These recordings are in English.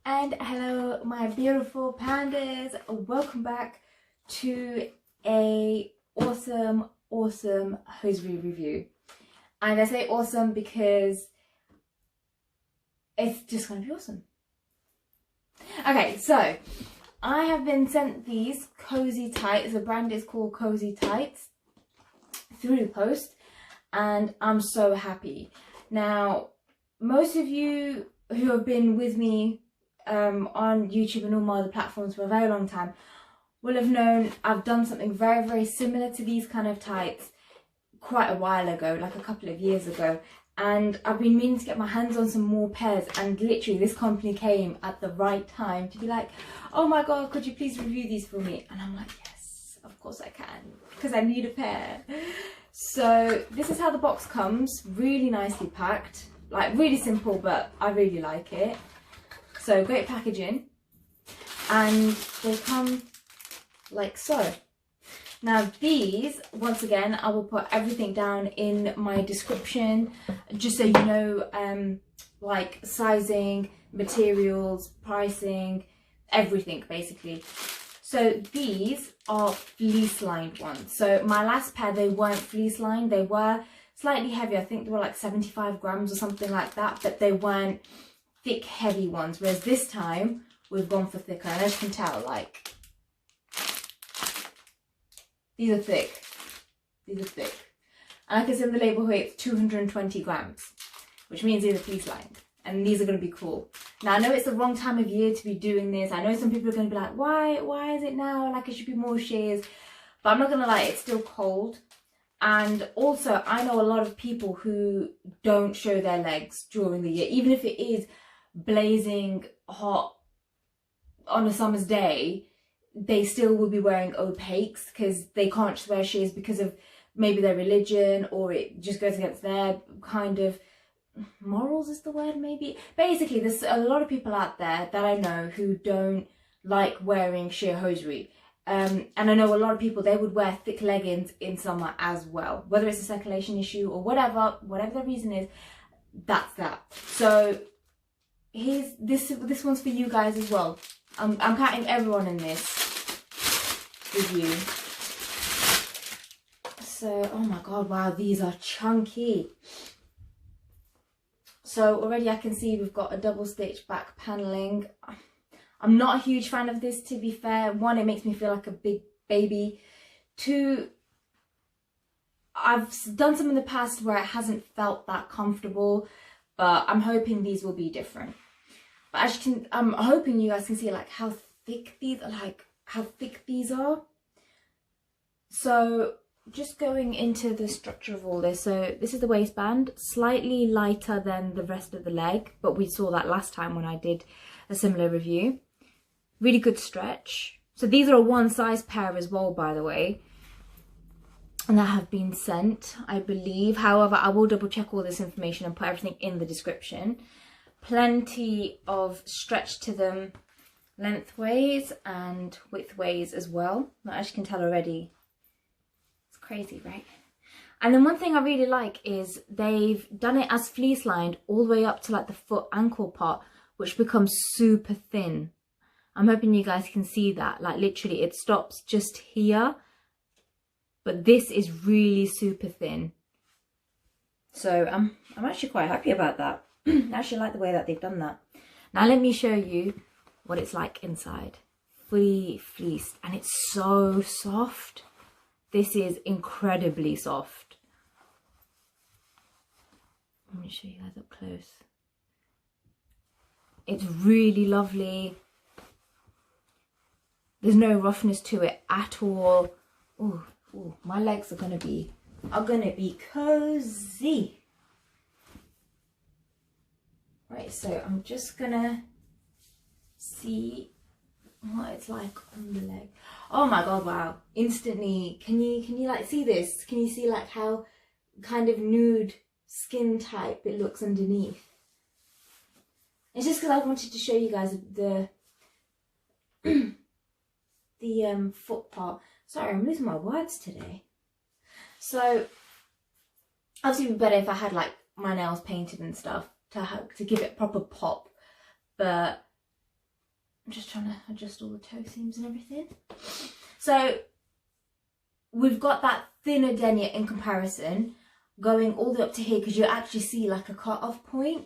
And hello my beautiful pandas, welcome back to a awesome hosiery review. And I say awesome because it's just gonna be awesome. Okay, so I have been sent these Cosytights. The brand is called Cosytights through post, and I'm so happy. Now, most of you who have been with me on YouTube and all my other platforms for a very long time will have known I've done something very similar to these kind of tights quite a while ago, like a couple of years ago, and I've been meaning to get my hands on some more pairs, and literally this company came at the right time to be like, oh my god, could you please review these for me? And I'm like, yes, of course I can, because I need a pair. So this is how the box comes, really nicely packed, like really simple, but I really like it. So great packaging, and they come like so. Now these, once again, I will put everything down in my description, just so you know, like sizing, materials, pricing, everything basically. So these are fleece-lined ones. So my last pair, they weren't fleece-lined, they were slightly heavier. I think they were like 75 grams or something like that, but they weren't thick, heavy ones. Whereas this time, we've gone for thicker. And as you can tell, like, these are thick. These are thick. And I can see on the label here, it's 220 grams, which means these are fleece-lined. And these are going to be cool. Now, I know it's the wrong time of year to be doing this. I know some people are going to be like, why is it now? Like, it should be more sheers. But I'm not going to lie, it's still cold. And also, I know a lot of people who don't show their legs during the year. Even if it is blazing hot on a summer's day, they still will be wearing opaques because they can't wear sheers because of maybe their religion, or it just goes against their kind of morals is the word, maybe. Basically, there's a lot of people out there that I know who don't like wearing sheer hosiery. And I know a lot of people, they would wear thick leggings in summer as well, whether it's a circulation issue or whatever the reason is, that's that. So here's this one's for you guys as well. I'm counting everyone in this review. So, oh my god, wow, these are chunky. So already I can see we've got a double stitch back paneling. I'm not a huge fan of this, to be fair. One, it makes me feel like a big baby. Two, I've done some in the past where it hasn't felt that comfortable, but I'm hoping these will be different. But as you can, I'm hoping you guys can see like how thick these are, So just going into the structure of all this. So this is the waistband, slightly lighter than the rest of the leg, but we saw that last time when I did a similar review. Really good stretch. So these are a one size pair as well, by the way, and that have been sent, I believe. However, I will double check all this information and put everything in the description. Plenty of stretch to them lengthways and widthways as well. Now, as you can tell already, it's crazy, right? And then one thing I really like is they've done it as fleece lined all the way up to like the foot ankle part, which becomes super thin. I'm hoping you guys can see that. Like literally it stops just here, but this is really super thin. So I'm actually quite happy about that. I actually like the way that they've done that. Now let me show you what it's like inside. Fully fleeced, and it's so soft. This is incredibly soft. Let me show you guys up close. It's really lovely. There's no roughness to it at all. Oh, my legs are gonna be cozy. Right, so I'm just gonna see what it's like on the leg. Oh my god, wow. Instantly, can you like see this? Can you see like how kind of nude skin type it looks underneath? It's just because I wanted to show you guys the foot part. Sorry, I'm losing my words today. So obviously it'd be better if I had like my nails painted and stuff to give it proper pop, but I'm just trying to adjust all the toe seams and everything. So we've got that thinner denier in comparison going all the way up to here, because you actually see like a cut-off point.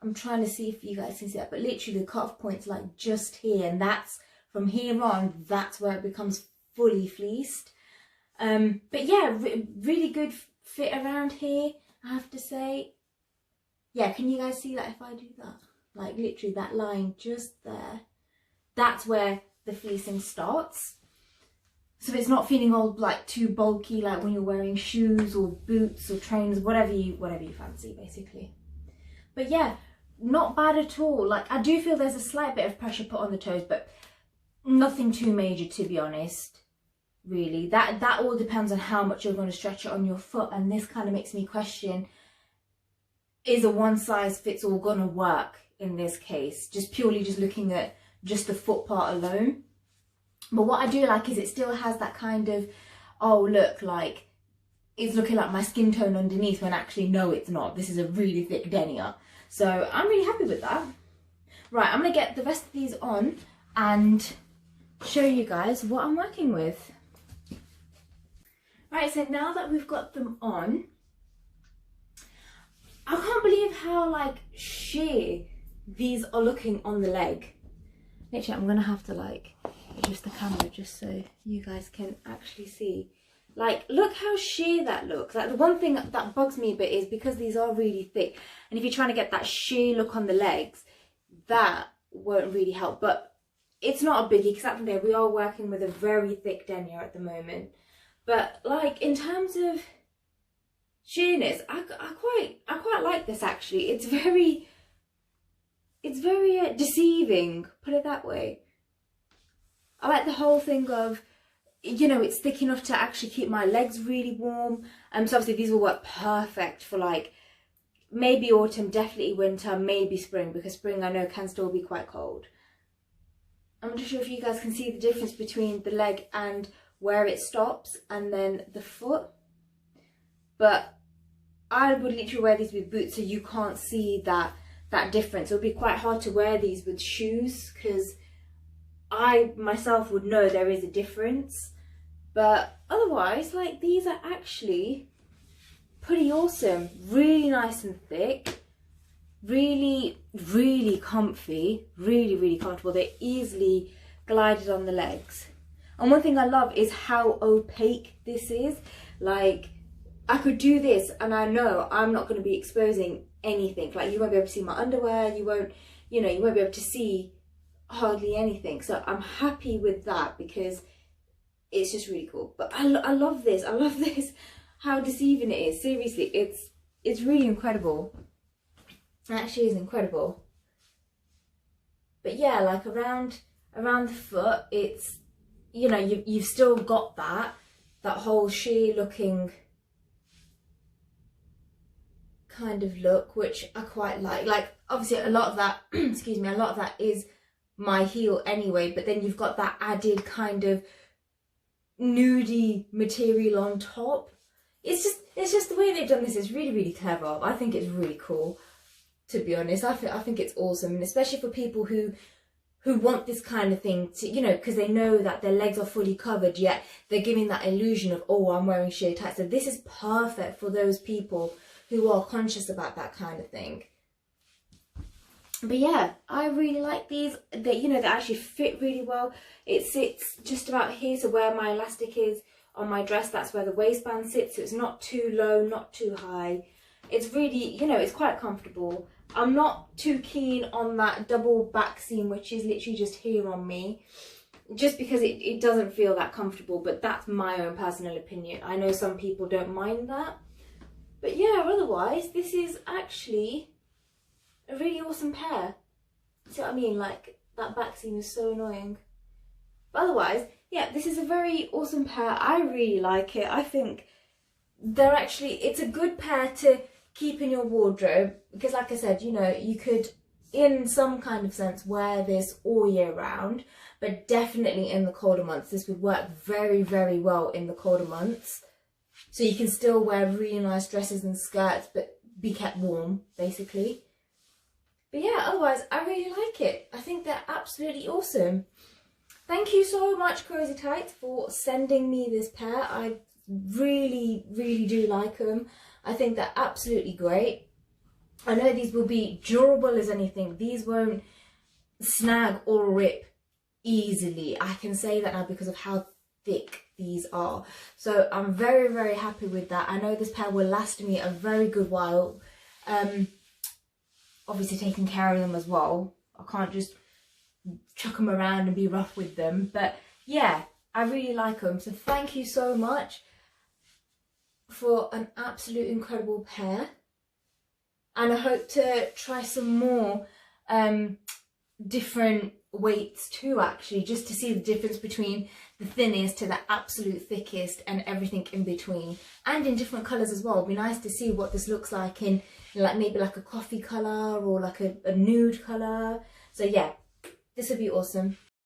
I'm trying to see if you guys can see that, but literally the cut-off point's like just here, and that's from here on, that's where it becomes fully fleeced. But yeah, really good fit around here, I have to say. Yeah, can you guys see that if I do that? Like literally that line just there, that's where the fleecing starts. So it's not feeling all like too bulky, like when you're wearing shoes or boots or trainers, whatever you fancy basically. But yeah, not bad at all. Like I do feel there's a slight bit of pressure put on the toes, but nothing too major, to be honest. Really, that all depends on how much you're going to stretch it on your foot, and this kind of makes me question, is a one size fits all gonna work in this case, just purely just looking at just the foot part alone. But what I do like is it still has that kind of, oh look, like it's looking like my skin tone underneath, when actually no, it's not. This is a really thick denier, so I'm really happy with that. Right, I'm gonna get the rest of these on and show you guys what I'm working with. Right, so now that we've got them on, I can't believe how like sheer these are looking on the leg. Literally, I'm gonna have to like adjust the camera just so you guys can actually see. Like, look how sheer that looks. Like the one thing that bugs me a bit is because these are really thick, and if you're trying to get that sheer look on the legs, that won't really help. But it's not a biggie, because at the end of the day, we are working with a very thick denier at the moment. But like in terms of sheerness, I quite like this actually. It's very deceiving, put it that way. I like the whole thing of, you know, it's thick enough to actually keep my legs really warm. So obviously these will work perfect for like maybe autumn, definitely winter, maybe spring, because spring I know can still be quite cold. I'm not sure if you guys can see the difference between the leg and where it stops and then the foot, but I would literally wear these with boots, so you can't see that difference. It would be quite hard to wear these with shoes, because I myself would know there is a difference. But otherwise, like, these are actually pretty awesome. Really nice and thick, really comfy, really comfortable. They're easily glided on the legs. And one thing I love is how opaque this is. Like, I could do this and I know I'm not going to be exposing anything. Like, you won't be able to see my underwear, you won't be able to see hardly anything. So I'm happy with that, because it's just really cool. But I love this. I love this, how deceiving it is. Seriously, it's really incredible. It actually is incredible. But yeah, like around the foot, it's, you know, you've still got that whole sheer looking kind of look, which I quite like. Like, obviously a lot of that excuse me, a lot of that is my heel anyway, but then you've got that added kind of nudie material on top. It's just the way they've done this is really clever. I think it's really cool, to be honest. I think it's awesome, and especially for people who want this kind of thing to, you know, because they know that their legs are fully covered, yet they're giving that illusion of, oh, I'm wearing sheer tights. So this is perfect for those people who are conscious about that kind of thing. But yeah, I really like these. They, you know, they actually fit really well. It sits just about here, so where my elastic is on my dress, that's where the waistband sits, so it's not too low, not too high. It's really, you know, it's quite comfortable. I'm not too keen on that double back seam, which is literally just here on me, just because it doesn't feel that comfortable, but that's my own personal opinion. I know some people don't mind that. But yeah, otherwise, this is actually a really awesome pair. See what I mean? Like, that back seam is so annoying. But otherwise, yeah, this is a very awesome pair. I really like it. I think they're actually, it's a good pair to keep in your wardrobe, because like I said, you know, you could in some kind of sense wear this all year round, but definitely in the colder months this would work very well in the colder months. So you can still wear really nice dresses and skirts but be kept warm, basically. But yeah, otherwise I really like it. I think they're absolutely awesome. Thank you so much, Cosytights, for sending me this pair. I really, really do like them. I think they're absolutely great. I know these will be durable as anything. These won't snag or rip easily. I can say that now because of how thick these are. So I'm very, very happy with that. I know this pair will last me a very good while. Obviously taking care of them as well. I can't just chuck them around and be rough with them. But yeah, I really like them. So thank you so much for an absolute incredible pair. And I hope to try some more different weights too, actually, just to see the difference between the thinnest to the absolute thickest and everything in between, and in different colours as well. It'd be nice to see what this looks like in like maybe like a coffee colour or like a nude colour. So yeah, this would be awesome.